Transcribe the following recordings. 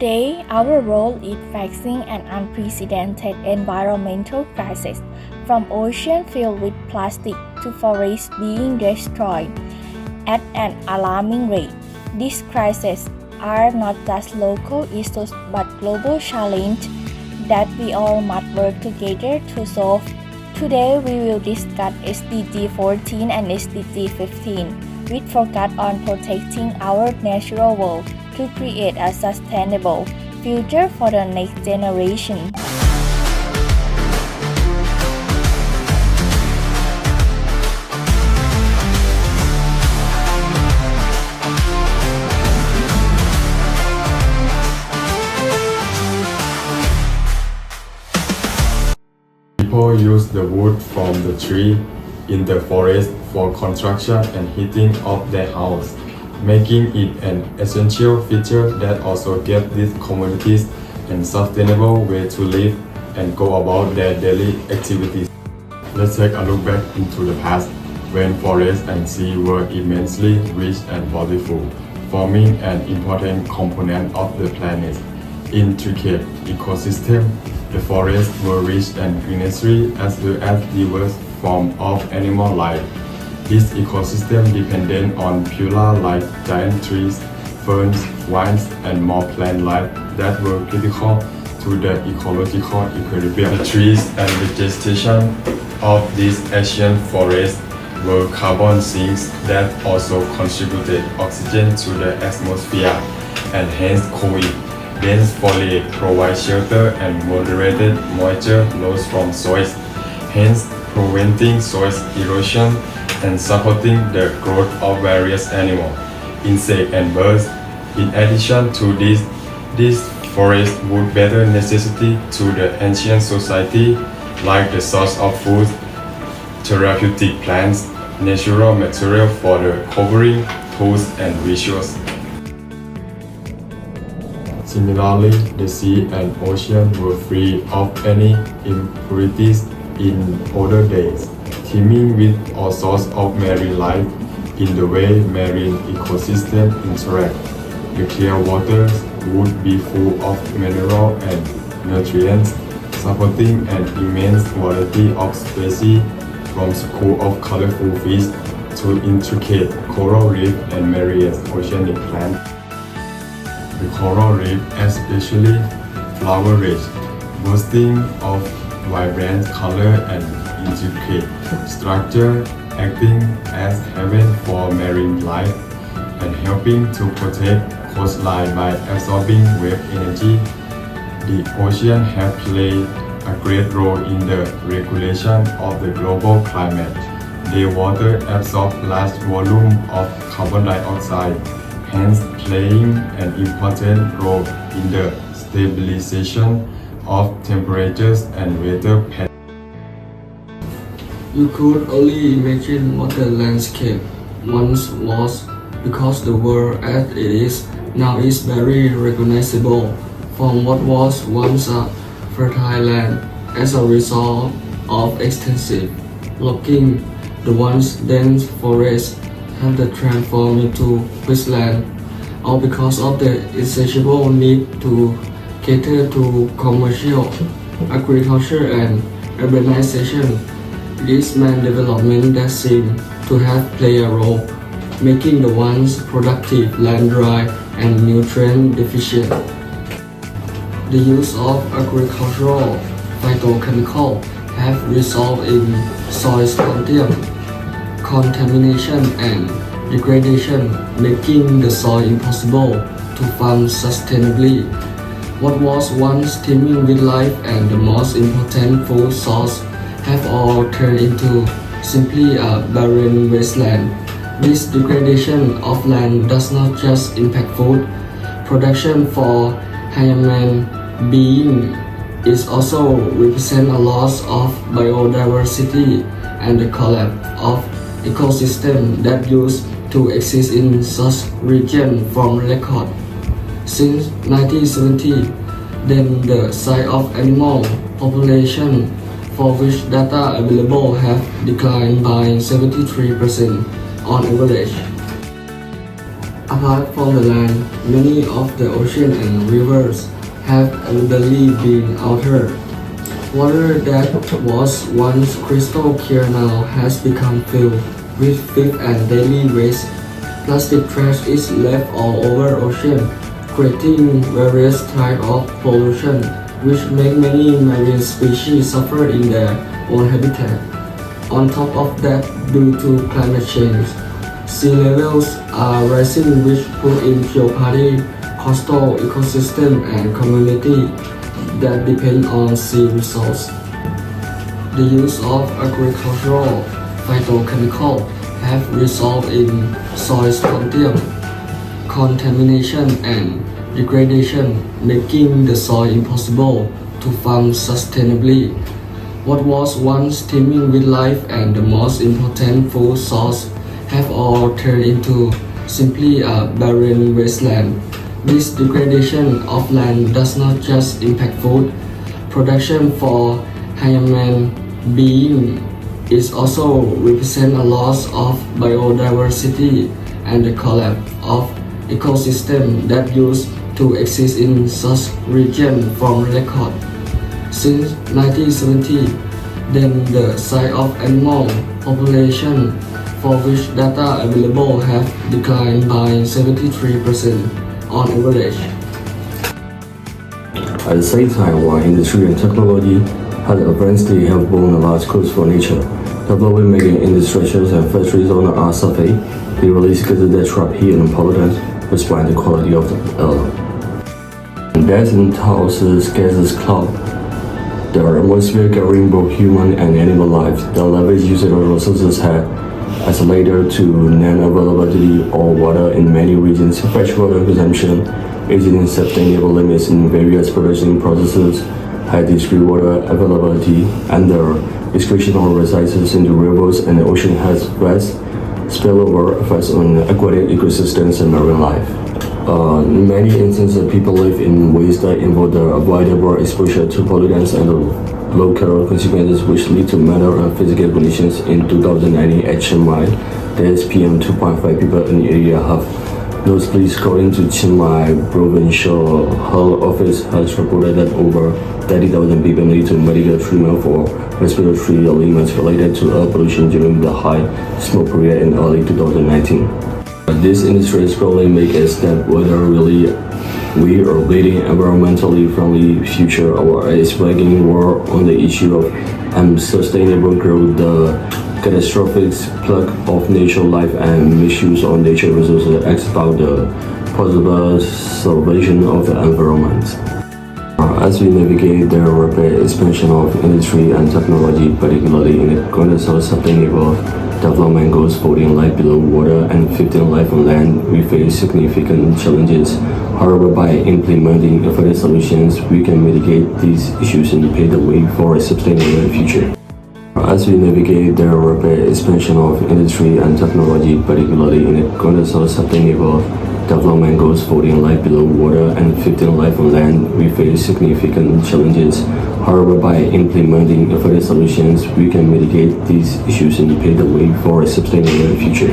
Today, our role is facing an unprecedented environmental crisis, from ocean filled with plastic to forests being destroyed at an alarming rate. These crises are not just local issues but global challenges that we all must work together to solve. Today, we will discuss SDG 14 and SDG 15 with focus on protecting our natural world to create a sustainable future for the next generation. People use the wood from the tree in the forest for construction and heating of their house, making it an essential feature that also gives these communities a sustainable way to live and go about their daily activities. Let's take a look back into the past, when forests and sea were immensely rich and bountiful, forming an important component of the planet's intricate ecosystem. The forests were rich and greenery as well as diverse forms of animal life. This ecosystem depended on pula like giant trees, ferns, vines, and more plant life that were critical to the ecological equilibrium. The trees and vegetation of these ancient forests were carbon sinks that also contributed oxygen to the atmosphere and hence cooled. Dense foliage provides shelter and moderated moisture loss from soils, hence preventing soil erosion and supporting the growth of various animals, insects, and birds. In addition to this, these forests would better necessity to the ancient society, like the source of food, therapeutic plants, natural material for the covering, tools, and rituals. Similarly, the sea and ocean were free of any impurities in older days, teeming with all sorts of marine life in the way marine ecosystems interact. The clear waters would be full of mineral and nutrients, supporting an immense variety of species, from schools of colorful fish to intricate coral reef and various oceanic plants. The coral reef especially flower-rich, boasting of vibrant color and intricate structure, acting as haven for marine life and helping to protect coastline by absorbing wave energy. The ocean have played a great role in the regulation of the global climate. Their water absorbs large volume of carbon dioxide, hence playing an important role in the stabilization of temperatures and weather patterns. You could only imagine what the landscape once was, because the world as it is now is very recognizable from what was once a fertile land. As a result of extensive logging, the once dense forests have transformed into wasteland, all because of the insatiable need to cater to commercial, agriculture, and urbanization. It is man development that seem to have played a role, making the once productive land dry and nutrient deficient. The use of agricultural phytochemicals have resulted in soil contamination and degradation, making the soil impossible to farm sustainably. What was once teeming with life and the most important food source have all turned into simply a barren wasteland. This degradation of land does not just impact food production for human beings, it also represents a loss of biodiversity and the collapse of ecosystems that used to exist in such region from record. Since 1970, then the size of animal population for which data available have declined by 73% on average. Apart from the land, many of the ocean and rivers have evidently been altered. Water that was once crystal clear now has become filled with filth and daily waste. Plastic trash is left all over ocean, creating various types of pollution, which make many marine species suffer in their own habitat. On top of that, due to climate change, sea levels are rising, which put in jeopardy coastal ecosystem and community that depend on sea resources. The use of agricultural phytochemicals have resulted in soil strontium contamination and degradation, making the soil impossible to farm sustainably. What was once teeming with life and the most important food source have all turned into simply a barren wasteland. This degradation of land does not just impact food production for human beings, it also represents a loss of biodiversity and the collapse of ecosystems that used to exist in such region from record. Since 1970, then the size of animal population for which data available have declined by 73% on average. At the same time, while industry and technology has advanced, they have borne a large cost for nature. Developing mega industries and factories on the Earth's surface, they release gases that trap heat and pollutants, which bind the quality of the air. And that entire gases cloud the atmosphere, carrying both human and animal life. The lavish usage of resources have isolated to non-availability of water in many regions. Fresh water consumption is in sustainable limits in various production processes. High district water availability and the excretion of resources into rivers and the ocean has vast spillover effects on aquatic ecosystems and marine life. In many instances, people live in ways that involve the avoidable exposure to pollutants and the local consequences which lead to mental and physical conditions. In 2019 at Chiang Mai, there's PM 2.5 people in the area have nosebleeds. According to Chiang Mai Provincial Health Office has reported that over 30,000 people need to medical treatment for respiratory ailments related to air pollution during the high smoke period in early 2019. This industry is probably make a step whether really we are building environmentally friendly future or is waging war on the issue of unsustainable growth, the catastrophic plug of nature life and misuse of nature resources about the possible salvation of the environment. As we navigate the rapid expansion of industry and technology, particularly in the context of sustainable development goals, 14 life below water and 15 life on land, we face significant challenges. However, by implementing effective solutions, we can mitigate these issues and pave the way for a sustainable future. As we navigate the rapid expansion of industry and technology, particularly in the context of sustainable development goals, 14 life below water and 15 life on land, we face significant challenges. However, by implementing effective solutions, we can mitigate these issues and pave the way for a sustainable future.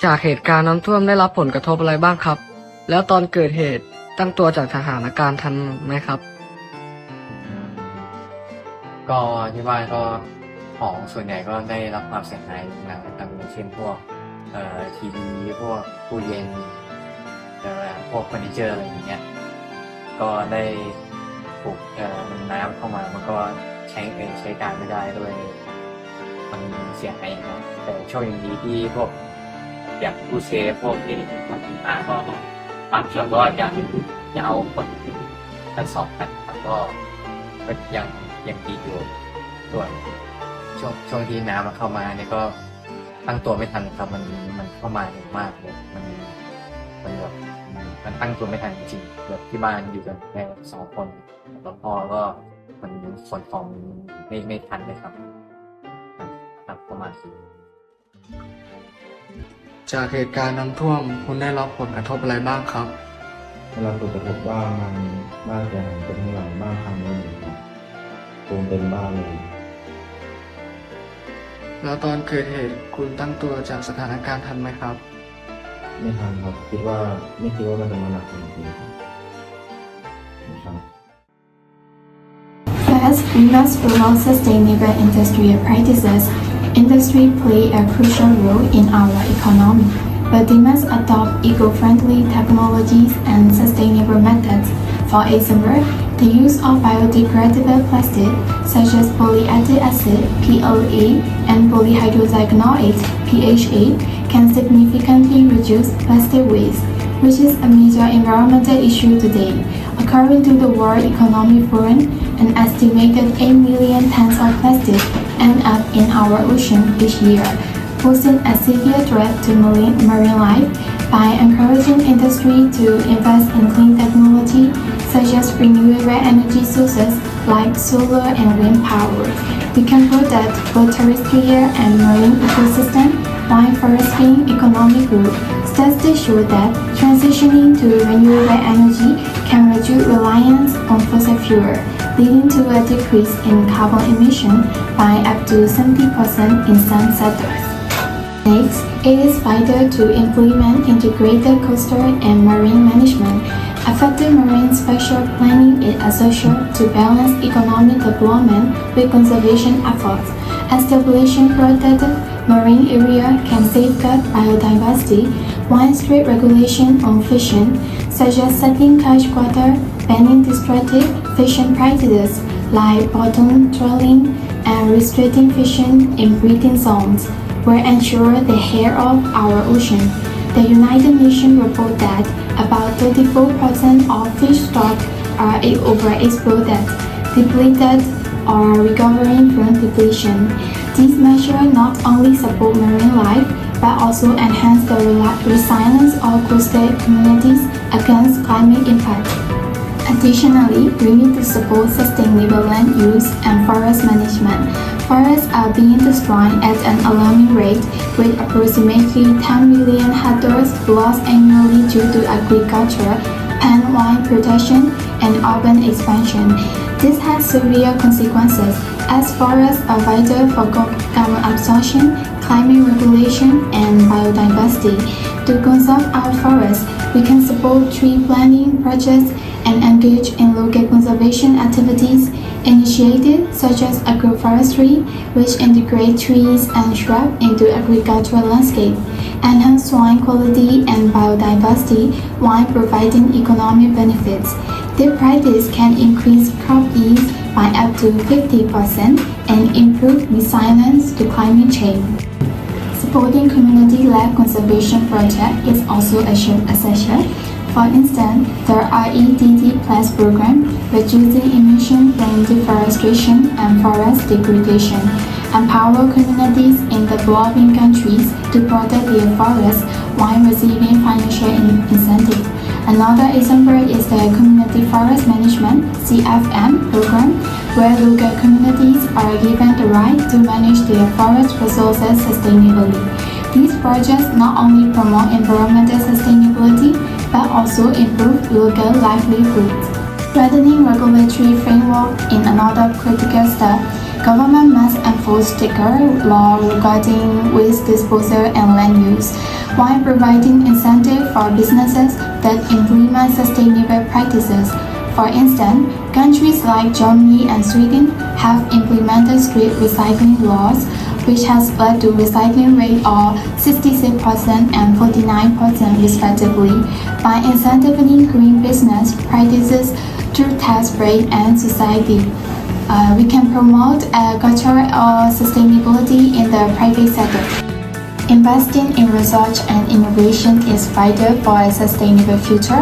จากเหตุการณ์น้ำท่วมได้รับผลกระทบอะไรบ้างครับ แล้วตอนเกิดเหตุตั้งตัวจากสถานการณ์ทันไหมครับ ก็ที่บ้านก็ของส่วนใหญ่ก็ได้รับความเสียหายหนักต่างๆเช่นพวกทีวีพวกตู้เย็นพวกเฟอร์นิเจอร์อะไรอย่างเงี้ยก็ได้ถูกน้ำเข้ามามันก็ใช้การไม่ได้ด้วยมันเสียหายอย่างเงี้ยแต่โชคดีที่พวกอย่างตู้เซฟพวกที่มันมาก็บางส่วนก็ยังเอาคนกันสอบกันก็ยังดีอยู่ส่วนช่วงที่น้ำมันเข้ามาเนี่ยก็ตั้งตัวไม่ทันครับมันเข้ามาเร็วมากเลยมันแบบมันตั้งตัวไม่ทันจริงๆแบบที่บ้านอยู่กันแค่2 คนแล้วพ่อก็มันขนของไม่ทันเลยครับประมาณนี้ จากเหตุการณ์น้ำท่วมคุณได้รับผลกระทบอะไรบ้างครับ ได้รับผลกระทบว่ามันบ้านเสียหายไปทั้งหลังบ้านพังเลยครับปูนเต็มบ้านเลย แล้วตอนเกิดเหตุคุณตั้งตัวจากสถานการณ์ทันไหมครับ ไม่ทันครับไม่คิดว่ามันจะมาหนักจริงๆครับ First, we must promote sustainable industrial practices. Industry play a crucial role in our economy, but they must adopt eco-friendly technologies and sustainable methods. For example, the use of biodegradable plastic such as polyethylene acid (PLA) and polyhydroxygenate (PHA) can significantly reduce plastic waste, which is a major environmental issue today. According to the World Economic Forum, an estimated 8 million tons of plastic end up in our ocean each year, posing a severe threat to marine life. By encouraging industry to invest in clean technology such as renewable energy sources like solar and wind power, we can protect both terrestrial and marine ecosystem while fostering economic growth. Studies show that transitioning to renewable energy can reduce reliance on fossil fuel, leading to a decrease in carbon emission by up to 70% in some sectors. Next, it is vital to implement integrated coastal and marine management. Effective marine spatial planning is essential to balance economic development with conservation efforts. Establishing protected marine area can safeguard biodiversity, while strict regulation on fishing, such as setting catch quota, banning destructive fishing practices like bottom trawling, and restricting fishing in breeding zones, will ensure the health of our ocean. The United Nations report that about 34% of fish stock are overexploited, depleted, or recovering from depletion. These measures not only support marine life but also enhance the resilience of coastal communities against climate impact. Additionally, we need to support sustainable land use and forest management. Forests are being destroyed at an alarming rate, with approximately 10 million hectares lost annually due to agriculture, pan-wide protection, and urban expansion. This has severe consequences, as forests are vital for carbon absorption, climate regulation, and biodiversity. To conserve our forests, we can support tree planting projects and engage in local conservation activities. Initiatives such as agroforestry, which integrate trees and shrubs into agricultural landscape, enhance soil quality and biodiversity while providing economic benefits. This practice can increase crop yields by up to 50% and improve resilience to climate change. Supporting community-led conservation projects is also essential. For instance, the REDD Plus program, reducing emissions from deforestation and forest degradation, empower communities in developing countries to protect their forests while receiving financial incentives. Another example is the Community Forest Management (CFM) program, where local communities are given the right to manage their forest resources sustainably. These projects not only promote environmental sustainability but also improve local livelihoods. Strengthening regulatory framework in another critical step. Government must enforce stricter law regarding waste disposal and land use. while providing incentive for businesses that implement sustainable practices. For instance, countries like Germany and Sweden have implemented strict recycling laws, which has led to recycling rate of 66% and 49% respectively. By incentivizing green business practices through tax break and society, we can promote a culture of sustainability in the private sector. Investing in research and innovation is vital for a sustainable future.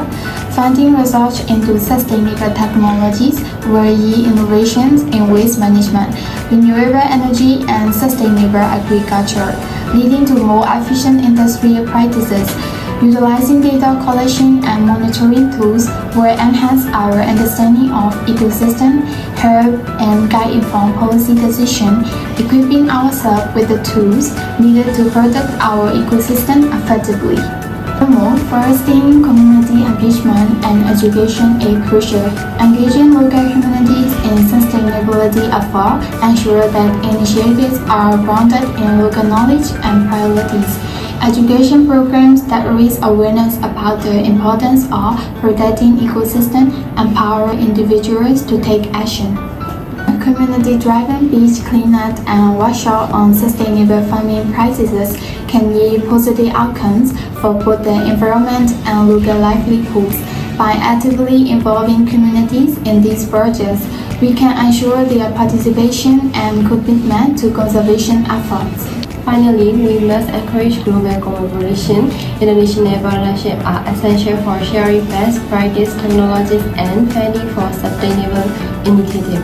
Funding research into sustainable technologies will yield innovations in waste management, renewable energy, and sustainable agriculture, leading to more efficient industrial practices. Utilizing data collection and monitoring tools will enhance our understanding of ecosystem, help and guide informed policy decisions, equipping ourselves with the tools needed to protect our ecosystem effectively. Furthermore, fostering community engagement and education is crucial. Engaging local communities in sustainability efforts ensure that initiatives are grounded in local knowledge and priorities. Education programs that raise awareness about the importance of protecting ecosystems empower individuals to take action. A community-driven beach cleanup and workshop on sustainable farming practices can yield positive outcomes for both the environment and local livelihoods. By actively involving communities in these projects, we can ensure their participation and commitment to conservation efforts. Finally, we must encourage global collaboration. International partnerships are essential for sharing best practice technologies and funding for sustainable initiatives.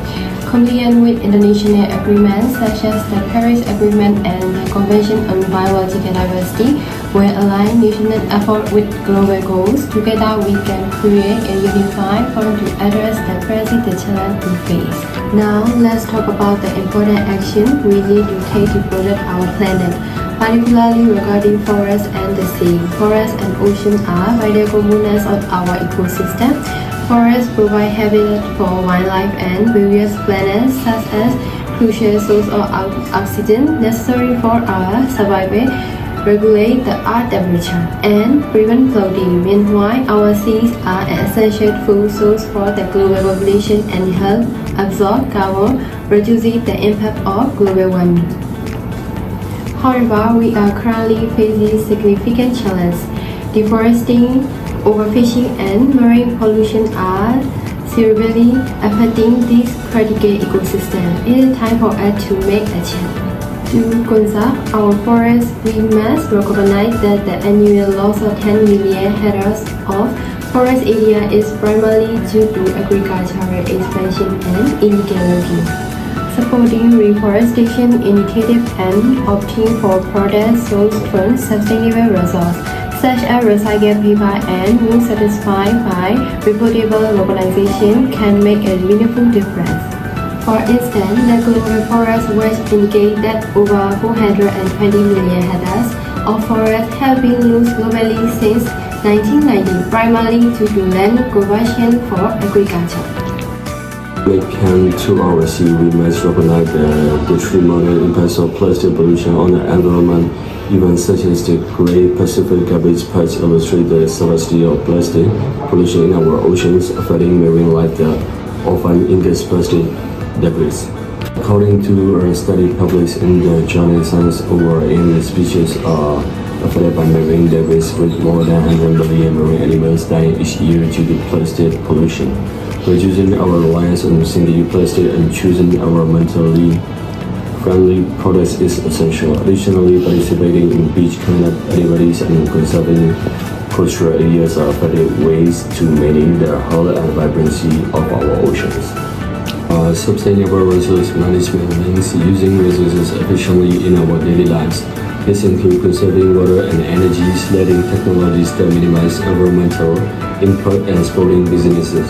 Compliance with international agreements such as the Paris Agreement and the Convention on Biological Diversity will align national efforts with global goals. Together, we can create a unified front to address the present challenges we face. Now, let's talk about the important action we need to take to protect our planet, particularly regarding forests and the sea. Forests and oceans are vital components of our ecosystem. Forests provide habitat for wildlife and various plants, such as crucial source of oxygen necessary for our survival, regulate the earth temperature, and prevent flooding. Meanwhile, our seas are an essential food source for the global population and help absorb carbon, reducing the impact of global warming. However, we are currently facing significant challenges. Deforestation, overfishing, and marine pollution are severely affecting this critical ecosystem. It is time for us to make a change. To conserve our forests, we must recognize that the annual loss of 10 million hectares of forest area is primarily due to agricultural expansion and illegal logging. Supporting reforestation initiatives and opting for products sourced from sustainable resources, such as recycled paper and wood certified by reputable organizations, can make a meaningful difference. For instance, the Global Forest Watch indicates that over 420 million hectares of forest have been lost globally since 1990, primarily due to land conversion for agriculture. When it comes to our sea, we must recognize the detrimental impacts of plastic pollution on the environment. Events such as the Great Pacific Garbage Patch illustrate the severity of plastic pollution in our oceans, affecting marine life that often ingest plastic debris. According to a study published in the journal Science, over 80 species are affected by marine debris, with more than 100 million marine animals dying each year due to plastic pollution. Reducing our reliance on single-use plastic and choosing environmentally friendly products is essential. Additionally, participating in beach cleanup activities and conserving coastal areas are effective ways to maintain the health and vibrancy of our oceans. Sustainable resource management means using resources efficiently in our daily lives. This includes conserving water and energy, selecting technologies that minimize environmental impact, and supporting businesses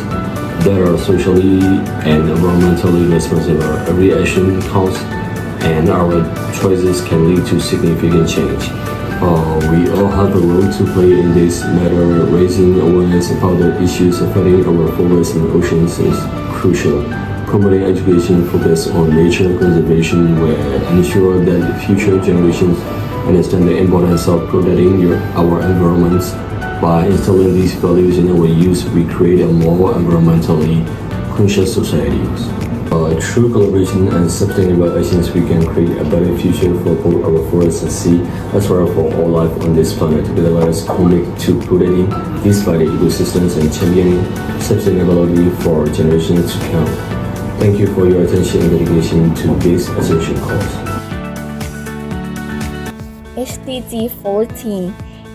that are socially and environmentally responsible. Every action counts, and our choices can lead to significant change. We all have a role to play in this matter. Raising awareness about the issues affecting our forests and oceans is crucial. Promoting education focused on nature conservation will ensure that future generations understand the importance of protecting our environments. By instilling these values in our youth, we create a more environmentally conscious society. Through collaboration and sustainable actions, we can create a better future for both our forests and sea, as well as for all life on this planet. Together, let us commit to protecting these vital ecosystems and championing sustainability for generations to come. Thank you for your attention and dedication to this essential cause. SDG 14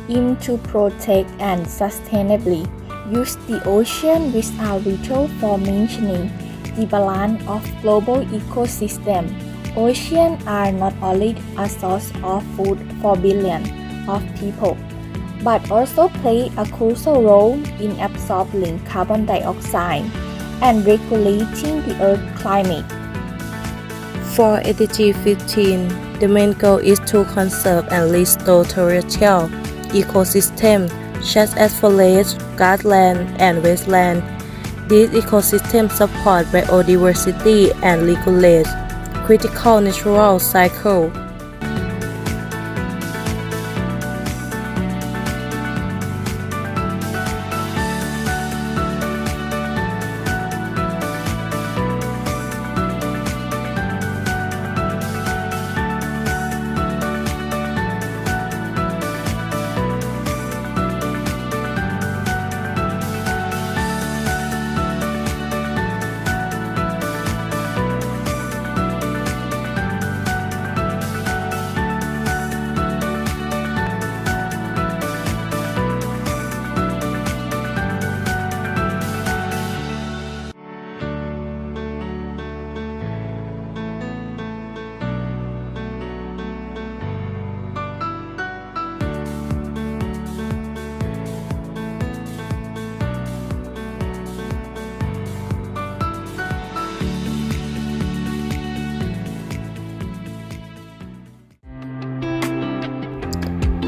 aim to protect and sustainably use the ocean without vital for maintaining the balance of global ecosystem. Oceans are not only a source of food for billions of people, but also play a crucial role in absorbing carbon dioxide and regulating the Earth's climate. For SDG 15, the main goal is to conserve and restore terrestrial ecosystems such as forest, grassland, and wasteland. These ecosystems support biodiversity and regulate critical natural cycles.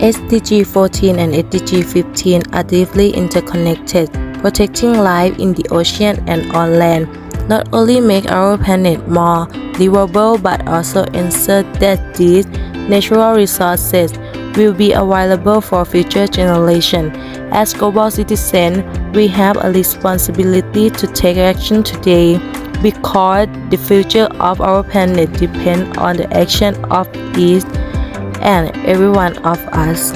SDG 14 and SDG 15 are deeply interconnected. Protecting life in the ocean and on land not only make our planet more livable but also ensure that these natural resources will be available for future generations. As global citizens, we have a responsibility to take action today because the future of our planet depends on the action of each and every one of us.